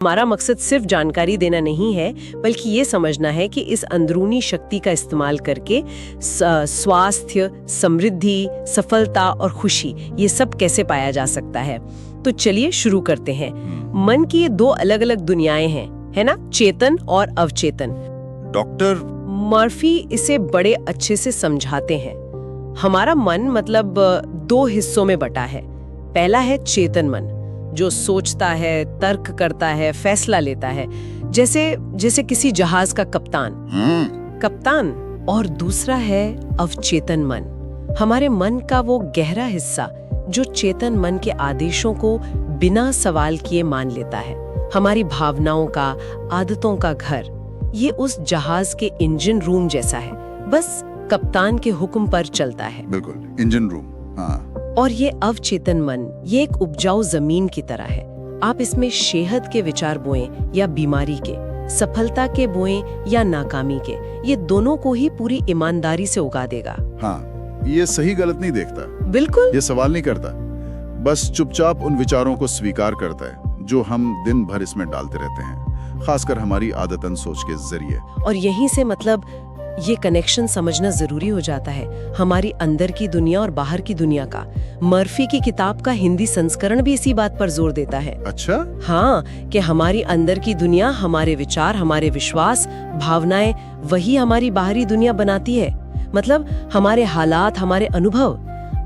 हमारा मकसद सिर्फ जानकारी देना नहीं है, बल्कि ये समझना है कि इस अंदरूनी शक्ति का इस्तेमाल करके स्वास्थ्य, समृद्धि, सफलता और खुशी ये सब कैसे पाया जा सकता है। तो चलिए शुरू करते हैं। मन की ये दो अलग अलग दुनियाएं हैं, है ना, चेतन और अवचेतन। डॉक्टर मर्फी इसे बड़े अच्छे से समझाते हैं। हमारा मन मतलब दो हिस्सों में बटा है। पहला है चेतन मन, जो सोचता है, तर्क करता है, फैसला लेता है, जैसे किसी जहाज का कप्तान। और दूसरा है अवचेतन मन, हमारे मन का वो गहरा हिस्सा जो चेतन मन के आदेशों को बिना सवाल किए मान लेता है। हमारी भावनाओं का, आदतों का घर, ये उस जहाज के इंजन रूम जैसा है, बस कप्तान के हुक्म पर चलता है। बिल्कुल, इंजन रूम। हाँ। और ये अवचेतन मन, ये एक उपजाऊ जमीन की तरह है। आप इसमें सेहत के विचार बोएं या बीमारी के, सफलता के बोएं या नाकामी के, ये दोनों को ही पूरी ईमानदारी से उगा देगा। हाँ, ये सही गलत नहीं देखता। बिल्कुल, ये सवाल नहीं करता, बस चुपचाप उन विचारों को स्वीकार करता है जो हम दिन भर इसमें डालते रहते हैं, खासकर हमारी आदतन सोच के जरिए। और यहीं से मतलब ये कनेक्शन समझना जरूरी हो जाता है, हमारी अंदर की दुनिया और बाहर की दुनिया का। मर्फी की किताब का हिंदी संस्करण भी इसी बात पर जोर देता है। अच्छा? हाँ, कि हमारी अंदर की दुनिया, हमारे विचार, हमारे विश्वास, भावनाएं, वही हमारी बाहरी दुनिया बनाती है। मतलब हमारे हालात, हमारे अनुभव,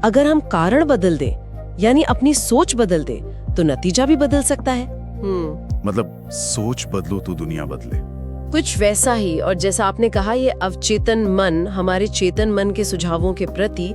अगर हम कारण बदल दें, यानी अपनी सोच बदल दें, तो नतीजा भी बदल सकता है। मतलब सोच बदलो तो दुनिया बदले, कुछ वैसा ही। और जैसा आपने कहा, ये अवचेतन मन हमारे चेतन मन के सुझावों के प्रति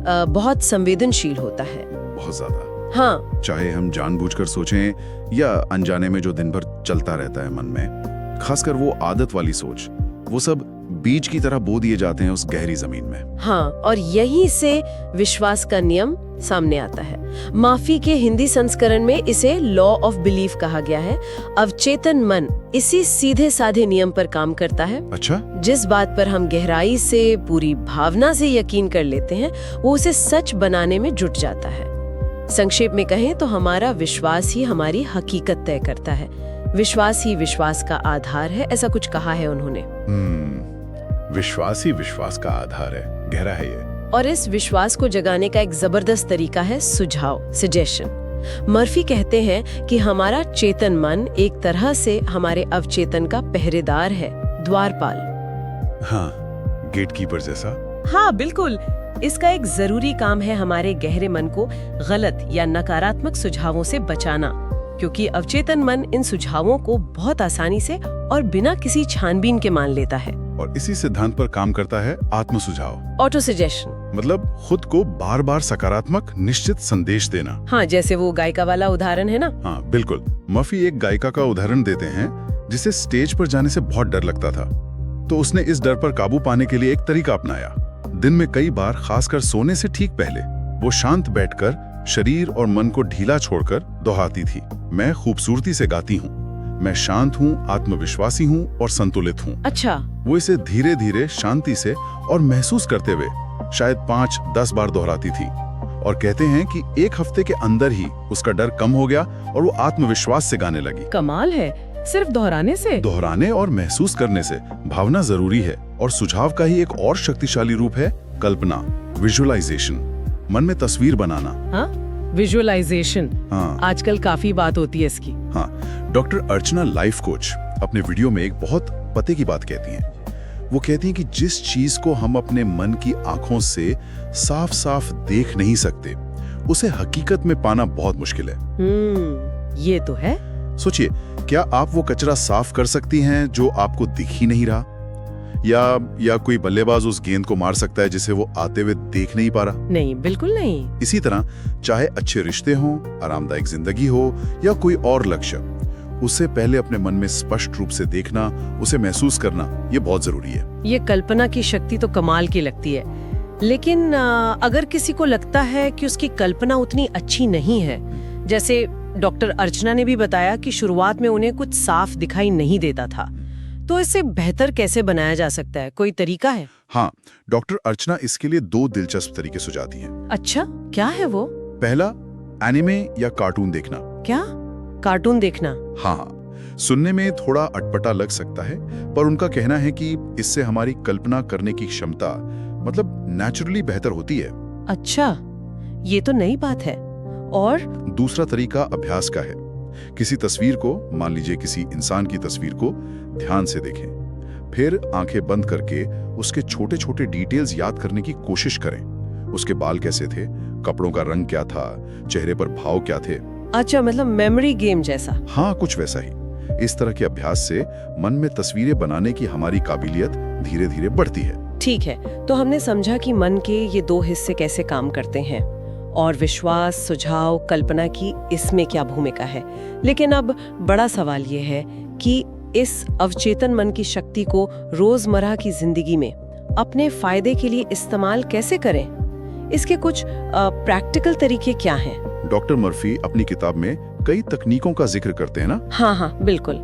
बहुत संवेदनशील होता है। बहुत ज्यादा। हाँ, चाहे हम जानबूझकर सोचें या अनजाने में जो दिन भर चलता रहता है मन में, खासकर वो आदत वाली सोच, वो सब बीज की तरह बो दिए जाते हैं उस गहरी जमीन में। हाँ, और यहीं से विश्वास का नियम सामने आता है। माफी के हिंदी संस्करण में इसे लॉ ऑफ बिलीफ कहा गया है। अवचेतन मन इसी सीधे साधे नियम पर काम करता है। अच्छा? जिस बात पर हम गहराई से, पूरी भावना से यकीन कर लेते हैं, वो उसे सच बनाने में जुट जाता है। संक्षेप में कहें तो हमारा विश्वास ही हमारी हकीकत तय करता है। विश्वास ही विश्वास का आधार है, ऐसा कुछ कहा है उन्होंने। विश्वास ही विश्वास का आधार है, गहरा है ये। और इस विश्वास को जगाने का एक जबरदस्त तरीका है सुझाव, सजेशन। मर्फी कहते हैं कि हमारा चेतन मन एक तरह से हमारे अवचेतन का पहरेदार है, द्वारपाल। हाँ, गेटकीपर जैसा। हाँ, बिल्कुल। इसका एक जरूरी काम है हमारे गहरे मन को गलत या नकारात्मक सुझावों से बचाना, क्योंकि अवचेतन मन इन सुझावों को बहुत आसानी से और बिना किसी छानबीन के मान लेता है। और इसी सिद्धांत पर काम करता है आत्म सुझाव, ऑटो सजेशन। मतलब खुद को बार बार सकारात्मक निश्चित संदेश देना। हाँ, जैसे वो गायिका वाला उदाहरण है ना। हाँ बिल्कुल। मर्फी एक गायिका का उदाहरण देते हैं जिसे स्टेज पर जाने से बहुत डर लगता था, तो उसने इस डर पर काबू पाने के लिए एक तरीका अपनाया। दिन में कई बार, खासकर सोने से ठीक पहले, वो शांत बैठकर शरीर और मन को ढीला छोड़कर दोहराती थी, मैं खूबसूरती से गाती हूँ, मैं शांत हूँ, आत्मविश्वासी हूँ और संतुलित हूँ। अच्छा। वो इसे धीरे धीरे, शांति से और महसूस करते हुए शायद 5-10 बार दोहराती थी, और कहते हैं कि एक हफ्ते के अंदर ही उसका डर कम हो गया और वो आत्मविश्वास से गाने लगी। कमाल है, सिर्फ दोहराने से। दोहराने और महसूस करने से। भावना जरूरी है, और सुझाव का ही एक और शक्तिशाली रूप है कल्पना, विजुअलाइजेशन, मन में तस्वीर बनाना। हाँ, विजुअलाइजेशन। हाँ, आजकल काफी बात होती है इसकी। हाँ, डॉक्टर अर्चना, लाइफ कोच, अपने वीडियो में एक बहुत पते की बात कहती हैं। वो कहती हैं कि जिस चीज को हम अपने मन की आंखों से साफ साफ देख नहीं सकते, उसे हकीकत में पाना बहुत मुश्किल है। ये तो है। सोचिए, क्या आप वो कचरा साफ कर सकती हैं जो आपको दिख ही नहीं रहा? या कोई बल्लेबाज उस गेंद को मार सकता है जिसे वो आते हुए देख नहीं पा रहा? नहीं, बिल्कुल नहीं। इसी तरह चाहे अच्छे रिश्ते हों, आरामदायक जिंदगी हो या कोई और लक्ष्य, उससे पहले अपने मन में स्पष्ट रूप से देखना, उसे महसूस करना, ये बहुत जरूरी है। ये कल्पना की शक्ति तो कमाल की लगती है, लेकिन अगर किसी को लगता है कि उसकी कल्पना उतनी अच्छी नहीं है, जैसे डॉक्टर अर्चना ने भी बताया कि शुरुआत में उन्हें कुछ साफ दिखाई नहीं देता था, तो इसे बेहतर कैसे बनाया जा सकता है? कोई तरीका है? हाँ, डॉक्टर अर्चना इसके लिए 2 दिलचस्प तरीके सुझाती हैं। अच्छा, क्या है वो? पहला, एनिमे या कार्टून देखना। क्या? कार्टून देखना? हाँ, सुनने में थोड़ा अटपटा लग सकता है, पर उनका कहना है कि इससे हमारी कल्पना करने की क्षमता मतलब नेचुरली बेहतर होती है। अच्छा, ये तो नई बात है। और दूसरा तरीका अभ्यास का है। किसी तस्वीर को, मान लीजिए किसी इंसान की तस्वीर को ध्यान से देखें, फिर आंखें बंद करके उसके छोटे छोटे डिटेल्स याद करने की कोशिश करें। उसके बाल कैसे थे, कपड़ों का रंग क्या था, चेहरे पर भाव क्या थे। अच्छा, मतलब मेमोरी गेम जैसा। हाँ, कुछ वैसा ही। इस तरह के अभ्यास से मन में तस्वीरें बनाने की हमारी काबिलियत धीरे धीरे बढ़ती है। ठीक है, तो हमने समझा कि मन के ये दो हिस्से कैसे काम करते हैं और विश्वास, सुझाव, कल्पना की इसमें क्या भूमिका है। लेकिन अब बड़ा सवाल ये है कि इस अवचेतन मन की शक्ति को रोजमर्रा की जिंदगी में अपने फायदे के लिए इस्तेमाल कैसे करें। इसके कुछ प्रैक्टिकल तरीके क्या हैं? डॉक्टर मर्फी अपनी किताब में कई तकनीकों का जिक्र करते हैं ना। हाँ, बिल्कुल।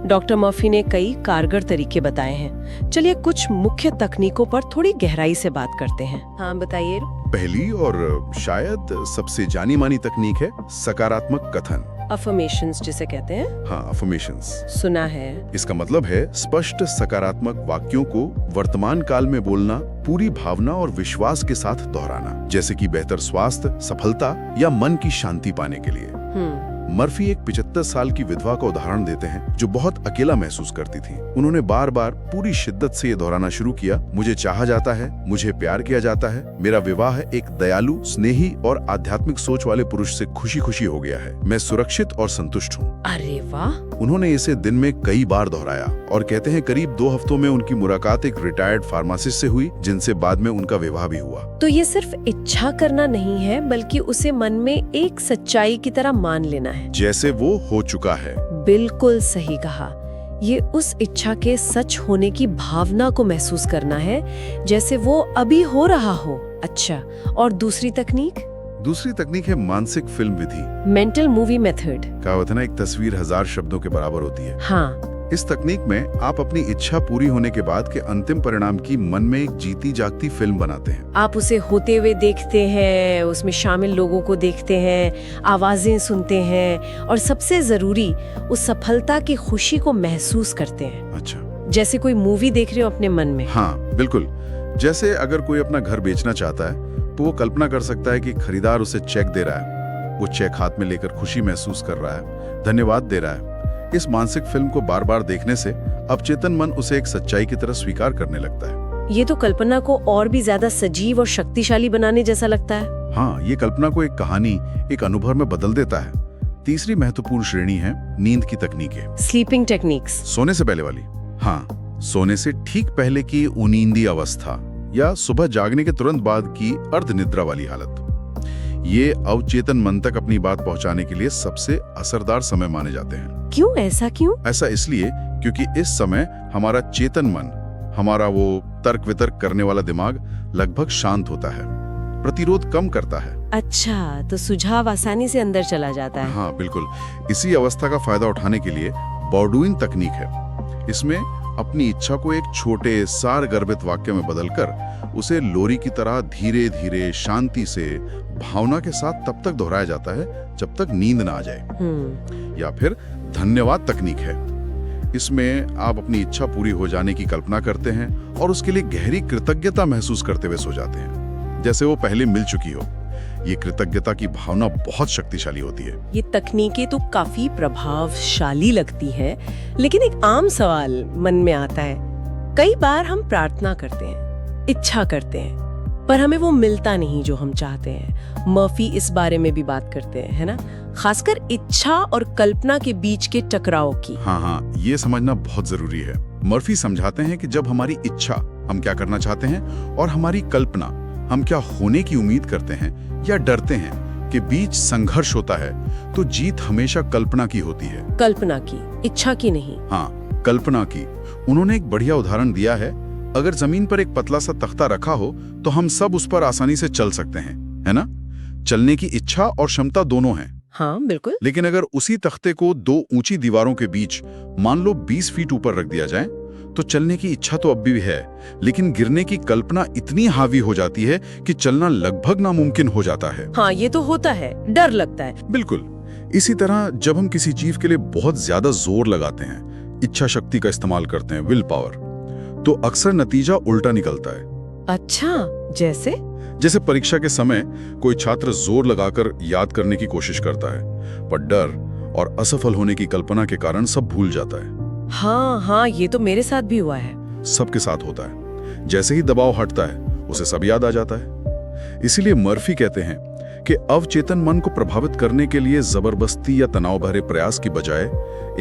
डॉक्टर मर्फी ने कई कारगर तरीके बताए हैं। चलिए कुछ मुख्य तकनीकों पर थोड़ी गहराई से बात करते हैं। हाँ, बताइए। पहली और शायद सबसे जानी मानी तकनीक है सकारात्मक कथन, अफर्मेशंस जिसे कहते हैं। हाँ, अफर्मेशंस सुना है। इसका मतलब है स्पष्ट सकारात्मक वाक्यों को वर्तमान काल में बोलना, पूरी भावना और विश्वास के साथ दोहराना, जैसे कि बेहतर स्वास्थ्य, सफलता या मन की शांति पाने के लिए। मर्फी एक 75 साल की विधवा का उदाहरण देते हैं जो बहुत अकेला महसूस करती थी। उन्होंने बार बार पूरी शिद्दत से ये दोहराना शुरू किया, मुझे चाहा जाता है, मुझे प्यार किया जाता है, मेरा विवाह एक दयालु, स्नेही और आध्यात्मिक सोच वाले पुरुष से खुशी खुशी हो गया है, मैं सुरक्षित और संतुष्ट हूँ। अरे वाह। उन्होंने इसे दिन में कई बार दोहराया और कहते हैं करीब 2 हफ्तों में उनकी मुलाकात एक रिटायर्ड फार्मासिस्ट से हुई, जिनसे बाद में उनका विवाह भी हुआ। तो ये सिर्फ इच्छा करना नहीं है, बल्कि उसे मन में एक सच्चाई की तरह मान लेना है, जैसे वो हो चुका है। बिल्कुल सही कहा। ये उस इच्छा के सच होने की भावना को महसूस करना है, जैसे वो अभी हो रहा हो। अच्छा, और दूसरी तकनीक? दूसरी तकनीक है मानसिक फिल्म विधि, मेंटल मूवी मेथड। कहावत है ना, एक तस्वीर 1000 शब्दों के बराबर होती है। हाँ। इस तकनीक में आप अपनी इच्छा पूरी होने के बाद के अंतिम परिणाम की मन में एक जीती जागती फिल्म बनाते हैं। आप उसे होते हुए देखते हैं, उसमें शामिल लोगों को देखते हैं, आवाजें सुनते हैं और सबसे जरूरी उस सफलता की खुशी को महसूस करते हैं। अच्छा, जैसे कोई मूवी देख रहे हो अपने मन में। हाँ, बिल्कुल। जैसे अगर कोई अपना घर बेचना चाहता है तो वो कल्पना कर सकता है कि खरीदार उसे चेक दे रहा है, वो चेक हाथ में लेकर खुशी महसूस कर रहा है, धन्यवाद दे रहा है। इस मानसिक फिल्म को बार बार देखने से अवचेतन मन उसे एक सच्चाई की तरह स्वीकार करने लगता है। ये तो कल्पना को और भी ज्यादा सजीव और शक्तिशाली बनाने जैसा लगता है। हाँ, ये कल्पना को एक कहानी, एक अनुभव में बदल देता है। तीसरी महत्वपूर्ण श्रेणी है नींद की तकनीकें, स्लीपिंग टेक्निक्स। सोने से पहले वाली। हाँ, सोने से ठीक पहले की उनींदी अवस्था या सुबह जागने के तुरंत बाद की अर्ध निद्रा वाली हालत, ये अवचेतन मन तक अपनी बात पहुंचाने के लिए सबसे असरदार समय माने जाते हैं। क्यों? ऐसा क्यों? ऐसा इसलिए क्योंकि इस समय हमारा चेतन मन, हमारा वो तर्क वितर्क करने वाला दिमाग लगभग शांत होता है, प्रतिरोध कम करता है। अच्छा, तो सुझाव आसानी से अंदर चला जाता है। हाँ, बिल्कुल। इसी अवस्था का फायदा उठाने के लिए बॉर्डुइन तकनीक है। इसमें अपनी इच्छा को एक छोटे सार गर्भित वाक्य में बदलकर उसे लोरी की तरह धीरे धीरे शांति से भावना के साथ तब तक दोहराया जाता है जब तक नींद ना आ जाए। या फिर धन्यवाद तकनीक है। इसमें आप अपनी इच्छा पूरी हो जाने की कल्पना करते हैं और उसके लिए गहरी कृतज्ञता महसूस करते हुए सो जाते हैं, जैसे वो पहले मिल चुकी हो। ये कृतज्ञता की भावना बहुत शक्तिशाली होती है। ये तकनीकें तो काफी प्रभावशाली लगती हैं, लेकिन एक आम सवाल मन में आता है। कई बार हम प्रार्थना करते हैं, इच्छा करते हैं, पर हमें वो मिलता नहीं जो हम चाहते हैं। मर्फी इस बारे में भी बात करते हैं, है ना, खासकर इच्छा और कल्पना के बीच के टकराव की। हाँ, ये समझना बहुत जरूरी है। मर्फी समझाते हैं कि जब हमारी इच्छा, हम क्या करना चाहते हैं, और हमारी कल्पना, हम क्या होने की उम्मीद करते हैं या डरते हैं, के बीच संघर्ष होता है, तो जीत हमेशा कल्पना की होती है। कल्पना की, इच्छा की नहीं। हाँ, कल्पना की। उन्होंने एक बढ़िया उदाहरण दिया है। अगर जमीन पर एक पतला सा तख्ता रखा हो तो हम सब उस पर आसानी से चल सकते हैं, है ना? चलने की इच्छा और क्षमता दोनों हैं। हाँ, बिल्कुल। लेकिन अगर उसी तख्ते को 2 ऊंची दीवारों के बीच मान लो 20 फीट ऊपर रख दिया जाए तो चलने की इच्छा तो अब भी है, लेकिन गिरने की कल्पना इतनी हावी हो जाती है कि चलना लगभग नामुमकिन हो जाता है। हाँ, ये तो होता है, डर लगता है। बिल्कुल। इसी तरह जब हम किसी चीज के लिए बहुत ज्यादा जोर लगाते हैं, इच्छा शक्ति का इस्तेमाल करते हैं, विल पावर, तो अक्सर नतीजा उल्टा निकलता है। अच्छा, जैसे परीक्षा के समय कोई छात्र जोर लगाकर याद करने की कोशिश करता है, पर डर और असफल होने की कल्पना के कारण सब भूल जाता है। हाँ, ये तो मेरे साथ भी हुआ है। सबके साथ होता है। जैसे ही दबाव हटता है, उसे सब याद आ जाता है। इसीलिए मर्फी कहते हैं कि अवचेतन मन को प्रभावित करने के लिए जबरदस्ती या तनाव भरे प्रयास की बजाय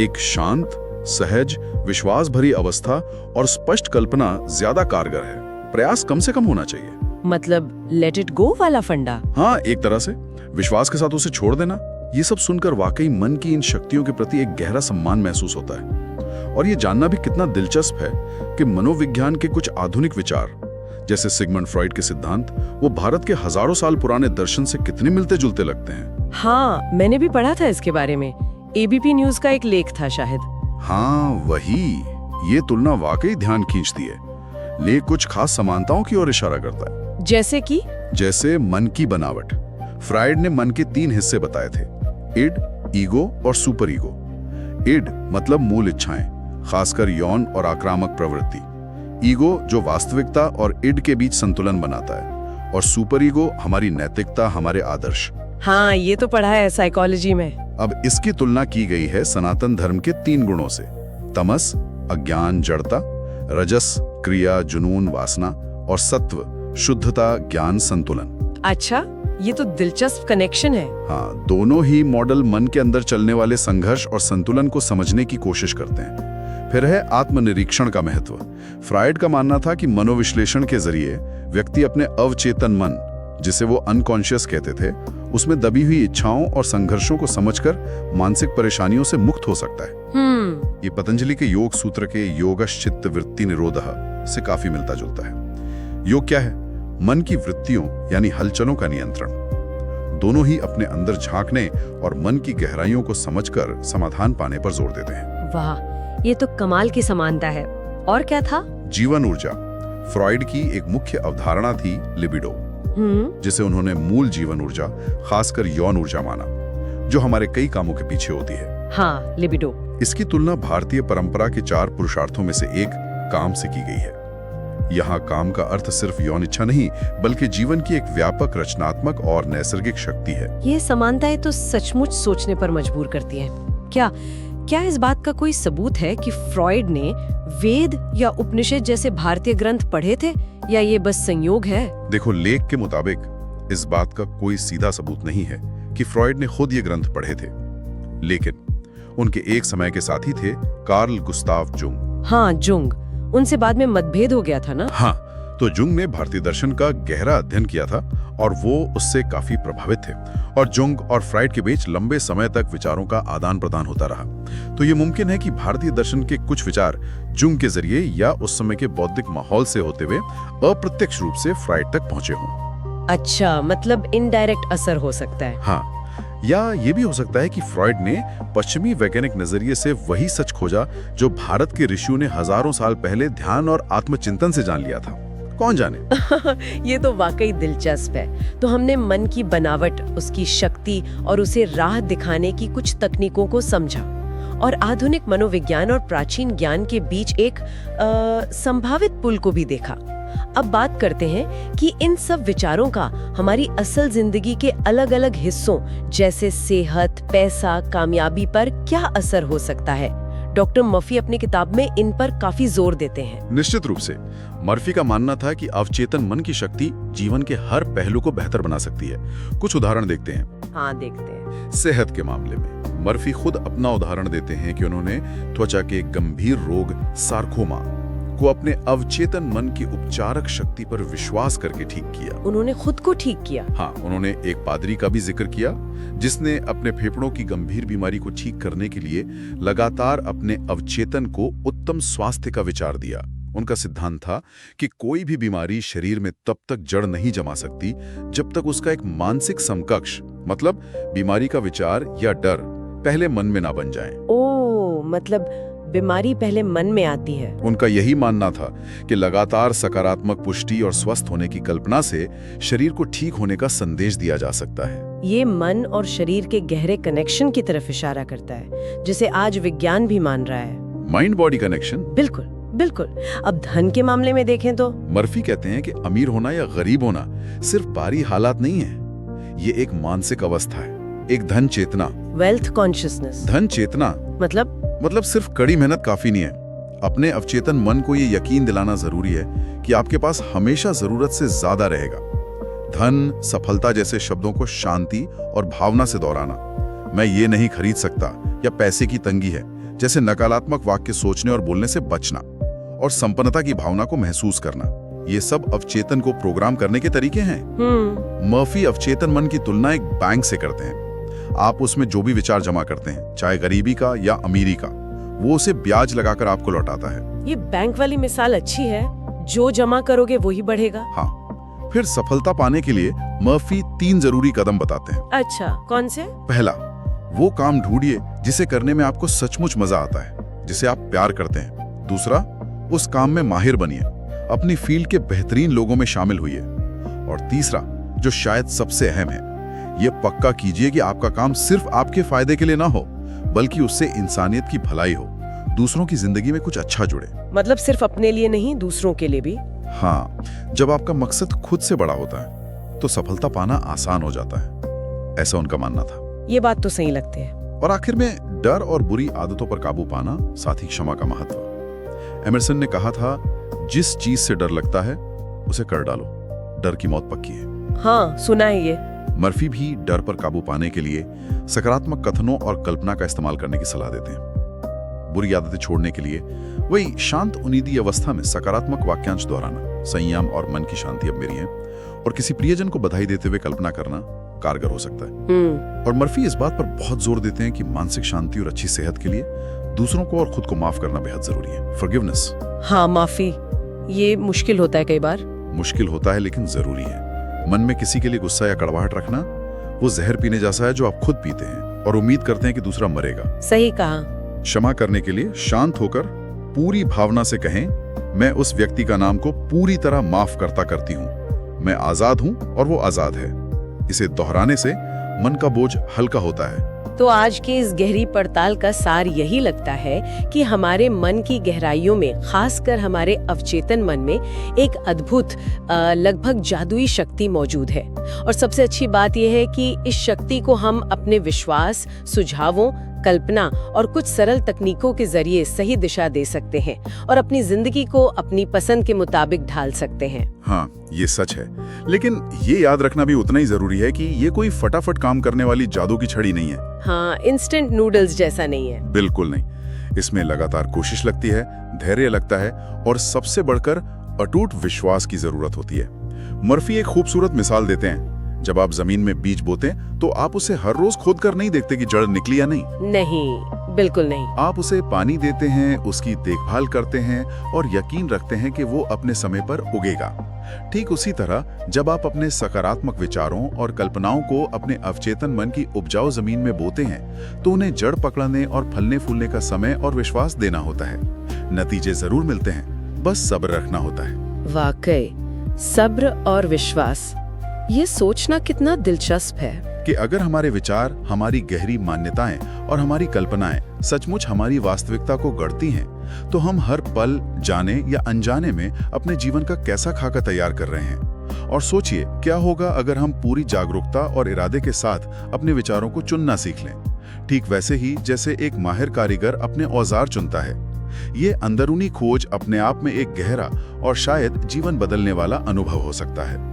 एक शांत, सहज, विश्वास भरी अवस्था और स्पष्ट कल्पना ज्यादा कारगर है। प्रयास कम से कम होना चाहिए। मतलब लेट इट गो वाला फंडा। हाँ, एक तरह से विश्वास के साथ उसे छोड़ देना। ये सब सुनकर वाकई मन की इन शक्तियों के प्रति एक गहरा सम्मान महसूस होता है। और ये जानना भी कितना दिलचस्प है कि मनोविज्ञान के कुछ आधुनिक विचार, जैसे सिगमंड फ्रॉइड के सिद्धांत, वो भारत के हजारों साल पुराने दर्शन से कितने मिलते जुलते लगते हैं। हाँ, मैंने भी पढ़ा था इसके बारे में। एबीपी न्यूज का एक लेख था शायद। हाँ, वही। ये तुलना वाकई ध्यान खींचती है। लेख कुछ खास समानताओं की ओर इशारा करता है। जैसे मन की बनावट। फ्राइड ने मन के 3 हिस्से बताए थे, इड, ईगो और सुपर ईगो। इड मतलब मूल इच्छाएं, खासकर यौन और आक्रामक प्रवृत्ति। ईगो जो वास्तविकता और इड के बीच संतुलन बनाता है, और सुपर ईगो हमारी नैतिकता, हमारे आदर्श। हाँ, ये तो पढ़ा है साइकोलॉजी में। अब इसकी तुलना की गई है सनातन धर्म के 3 गुणों से, तमस, अज्ञान, जड़ता, रजस, क्रिया, जुनून, वासना, और सत्व, शुद्धता, ज्ञान, संतुलन। अच्छा, ये तो दिलचस्प कनेक्शन है। हाँ, दोनों ही मॉडल मन के अंदर चलने वाले संघर्ष और संतुलन को समझने की कोशिश करते हैं। फिर है आत्मनिरीक्षण का महत्व। फ्राइड का मानना था कि मनोविश्लेषण के जरिए व्यक्ति अपने अवचेतन मन, जिसे वो अनकॉन्शियस कहते थे, उसमें दबी हुई इच्छाओं और संघर्षों को समझकर मानसिक परेशानियों से मुक्त हो सकता है। ये पतंजलि के योग सूत्र के योगश्चित्त वृत्ति निरोधः से काफी मिलता जुलता है। योग क्या है? मन की वृत्तियों यानी हलचलों का नियंत्रण। दोनों ही अपने अंदर झांकने और मन की गहराइयों को समझकर समाधान पाने पर जोर देते हैं। वाह, ये तो कमाल की समानता है। और क्या था? जीवन ऊर्जा। फ्रॉइड की एक मुख्य अवधारणा थी लिबिडो, जिसे उन्होंने मूल जीवन ऊर्जा, खासकर यौन ऊर्जा माना, जो हमारे कई कामों के पीछे होती है। हाँ, लिबिडो। इसकी तुलना भारतीय परंपरा के 4 पुरुषार्थों में से एक काम से की गई है। यहाँ काम का अर्थ सिर्फ यौन इच्छा नहीं, बल्कि जीवन की एक व्यापक, रचनात्मक और नैसर्गिक शक्ति है। ये समानताएं तो सचमुच सोचने पर मजबूर करती हैं। क्या इस बात का कोई सबूत है कि फ्रॉइड ने वेद या उपनिषद जैसे भारतीय ग्रंथ पढ़े थे, या ये बस संयोग है? देखो, लेख के मुताबिक इस बात का कोई सीधा सबूत नहीं है कि फ्रॉइड ने खुद ये ग्रंथ पढ़े थे, लेकिन उनके एक समय के साथी थे कार्ल गुस्ताव जुंग। हाँ, जुंग। उनसे बाद में मतभेद हो गया था ना? हाँ, तो जुंग ने भारतीय दर्शन का गहरा अध्ययन किया था और वो उससे काफी प्रभावित थे, और जुंग और फ्राइड के बीच लंबे समय तक विचारों का आदान प्रदान होता रहा। तो ये मुमकिन है कि भारतीय दर्शन के कुछ विचार जुंग के जरिए या उस समय के बौद्धिक माहौल से होते हुए अप्रत्यक्ष रूप से फ्राइड तक पहुंचे हों। अच्छा, मतलब इनडायरेक्ट असर हो सकता है। हाँ, या ये भी हो सकता है कि फ्रॉइड ने पश्चिमी वैज्ञानिक नजरिए से वही सच खोजा जो भारत के ऋषियों ने हजारों साल पहले ध्यान और आत्मचिंतन से जान लिया था। कौन जाने। ये तो वाकई दिलचस्प है। तो हमने मन की बनावट, उसकी शक्ति और उसे राह दिखाने की कुछ तकनीकों को समझा, और आधुनिक मनोविज्ञान और प्राचीन ज्ञान के बीच एक संभावित पुल को भी देखा। अब बात करते हैं कि इन सब विचारों का हमारी असल जिंदगी के अलग-अलग हिस्सों, जैसे सेहत, पैसा, कामयाबी पर क्या असर हो सकता है। डॉक्टर मर्फी अपनी किताब में इन पर काफी जोर देते हैं। निश्चित रूप से। मर्फी का मानना था कि अवचेतन मन की शक्ति जीवन के हर पहलू को बेहतर बना सकती है। कुछ उदाहरण देखते हैं। हाँ, देखते हैं। सेहत के मामले में मर्फी खुद अपना उदाहरण देते हैं कि उन्होंने त्वचा के गंभीर रोग सार्कोमा को अपने अवचेतन मन की उपचारक शक्ति पर विश्वास करके ठीक किया। उन्होंने खुद को ठीक किया? हाँ, उन्होंने एक पादरी का भी जिक्र किया जिसने अपने फेफड़ों की गंभीर बीमारी को ठीक करने के लिए लगातार अपने अवचेतन को उत्तम स्वास्थ्य का विचार दिया। उनका सिद्धांत था कि कोई भी बीमारी शरीर में तब तक जड़ नहीं जमा सकती जब तक उसका एक मानसिक समकक्ष, मतलब बीमारी का विचार या डर, पहले मन में ना बन जाए। ओह, मतलब बीमारी पहले मन में आती है। उनका यही मानना था कि लगातार सकारात्मक पुष्टि और स्वस्थ होने की कल्पना से शरीर को ठीक होने का संदेश दिया जा सकता है। ये मन और शरीर के गहरे कनेक्शन की तरफ इशारा करता है, जिसे आज विज्ञान भी मान रहा है। Mind body connection? बिल्कुल बिल्कुल। अब धन के मामले में देखें तो मर्फी कहते हैं कि अमीर होना या गरीब होना सिर्फ बाहरी हालात नहीं है, ये एक मानसिक अवस्था है, एक धन चेतना। Wealth consciousness. धन चेतना मतलब सिर्फ कड़ी मेहनत काफी नहीं है। अपने अवचेतन मन को ये यकीन दिलाना जरूरी है कि आपके पास हमेशा जरूरत से ज्यादा रहेगा। धन, सफलता जैसे शब्दों को शांति और भावना से दोहराना, मैं ये नहीं खरीद सकता या पैसे की तंगी है जैसे नकारात्मक वाक्य सोचने और बोलने से बचना, और संपन्नता की भावना को महसूस करना, ये सब अवचेतन को प्रोग्राम करने के तरीके हैं। मर्फी अवचेतन मन की तुलना एक बैंक से करते हैं। आप उसमें जो भी विचार जमा करते हैं, चाहे गरीबी का या अमीरी का, वो उसे ब्याज लगाकर आपको लौटाता है। ये बैंक वाली मिसाल अच्छी है, जो जमा करोगे वही बढ़ेगा। हाँ, फिर सफलता पाने के लिए मर्फी 3 जरूरी कदम बताते हैं। अच्छा, कौन से? पहला, वो काम ढूंढिए जिसे करने में आपको सचमुच मजा आता है, जिसे आप प्यार करते हैं। दूसरा, उस काम में माहिर बनिए, अपनी फील्ड के बेहतरीन लोगों में शामिल होइए। और तीसरा, जो शायद सबसे अहम है, ये पक्का कीजिए कि आपका काम सिर्फ आपके फायदे के लिए ना हो, बल्कि उससे इंसानियत की भलाई हो, दूसरों की जिंदगी में कुछ अच्छा जुड़े। मतलब सिर्फ अपने लिए नहीं, दूसरों के लिए भी। हाँ, जब आपका मकसद खुद से बड़ा होता है तो सफलता पाना आसान हो जाता है, ऐसा उनका मानना था। ये बात तो सही लगती है। और आखिर में डर और बुरी आदतों पर काबू पाना, साथ ही क्षमा का महत्व। एमरसन ने कहा था, जिस चीज से डर लगता है उसे कर डालो, डर की मौत पक्की है। हाँ, सुना है ये। मर्फी भी डर पर काबू पाने के लिए सकारात्मक कथनों और कल्पना का इस्तेमाल करने की सलाह देते हैं। बुरी आदतें छोड़ने के लिए वही शांत उन्नीदी अवस्था में सकारात्मक वाक्यांश दोहराना, संयम और मन की शांति अब मेरी है, और किसी प्रियजन को बधाई देते हुए कल्पना करना कारगर हो सकता है। और मर्फी इस बात पर बहुत जोर देते हैं कि मानसिक शांति और अच्छी सेहत के लिए दूसरों को और खुद को माफ करना बेहद जरूरी है। फॉरगिवनेस। हाँ, माफी। ये मुश्किल होता है कई बार। मुश्किल होता है लेकिन जरूरी है। मन में किसी के लिए गुस्सा या कड़वाहट रखना वो जहर पीने जैसा है जो आप खुद पीते हैं और उम्मीद करते हैं कि दूसरा मरेगा। सही कहा। क्षमा करने के लिए शांत होकर पूरी भावना से कहें, मैं उस व्यक्ति का नाम को पूरी तरह माफ करती हूँ, मैं आजाद हूँ और वो आजाद है। इसे दोहराने से मन का बोझ हल्का होता है। तो आज की इस गहरी पड़ताल का सार यही लगता है कि हमारे मन की गहराइयों में, खासकर हमारे अवचेतन मन में, एक अद्भुत, लगभग जादुई शक्ति मौजूद है। और सबसे अच्छी बात यह है कि इस शक्ति को हम अपने विश्वास, सुझावों, कल्पना और कुछ सरल तकनीकों के जरिए सही दिशा दे सकते हैं और अपनी जिंदगी को अपनी पसंद के मुताबिक ढाल सकते हैं। हाँ, ये सच है, लेकिन ये याद रखना भी उतना ही जरूरी है कि ये कोई फटाफट काम करने वाली जादू की छड़ी नहीं है। हाँ, इंस्टेंट नूडल्स जैसा नहीं है। बिल्कुल नहीं। इसमें लगातार कोशिश लगती है, धैर्य लगता है और सबसे बढ़कर अटूट विश्वास की जरूरत होती है। मर्फी एक खूबसूरत मिसाल देते हैं। जब आप जमीन में बीज बोते तो आप उसे हर रोज खोदकर नहीं देखते कि जड़ निकली या नहीं। नहीं, बिल्कुल नहीं। आप उसे पानी देते हैं, उसकी देखभाल करते हैं और यकीन रखते हैं कि वो अपने समय पर उगेगा। ठीक उसी तरह जब आप अपने सकारात्मक विचारों और कल्पनाओं को अपने अवचेतन मन की उपजाऊ जमीन में बोते हैं तो उन्हें जड़ पकड़ने और फलने फूलने का समय और विश्वास देना होता है। नतीजे जरूर मिलते हैं, बस सब्र रखना होता है। वाकई, सब्र और विश्वास, ये सोचना कितना दिलचस्प है कि अगर हमारे विचार, हमारी गहरी मान्यताएं और हमारी कल्पनाएं सचमुच हमारी वास्तविकता को गढ़ती हैं, तो हम हर पल, जाने या अनजाने में अपने जीवन का कैसा खाका तैयार कर रहे हैं। और सोचिए क्या होगा अगर हम पूरी जागरूकता और इरादे के साथ अपने विचारों को चुनना सीख लें, ठीक वैसे ही जैसे एक माहिर कारीगर अपने औजार चुनता है। ये अंदरूनी खोज अपने आप में एक गहरा और शायद जीवन बदलने वाला अनुभव हो सकता है।